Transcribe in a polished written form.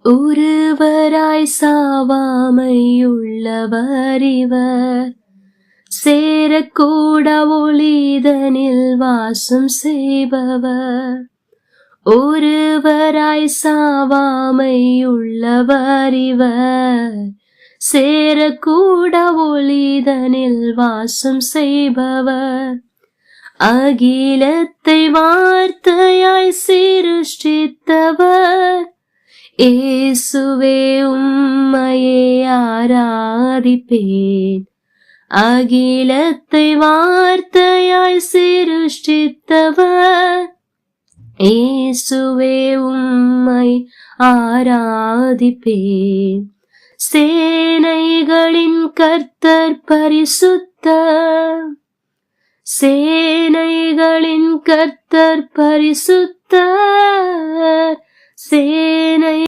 ஒருவராய் சாவாமையுள்ளவர் இவர், சேரக்கூட ஒளிதனில் வாசம் செய்பவர். ஒருவராய் சாவாமையுள்ளவர் இவர், சேரக்கூட ஒளிதனில் வாசம் செய்பவர். அகிலத்தை வார்த்தையாய் சிருஷ்டித்தவர், இயேசுவே உம்மையே ஆராதிப்பேன். அகிலத்தை வார்த்தையாய் சிருஷ்டித்தவர், இயேசுவே உம்மை ஆராதிப்பேன். சேனைகளின் கர்த்தர் பரிசுத்தர், சேனைகளின் கர்த்தர் பரிசுத்தர், சேனை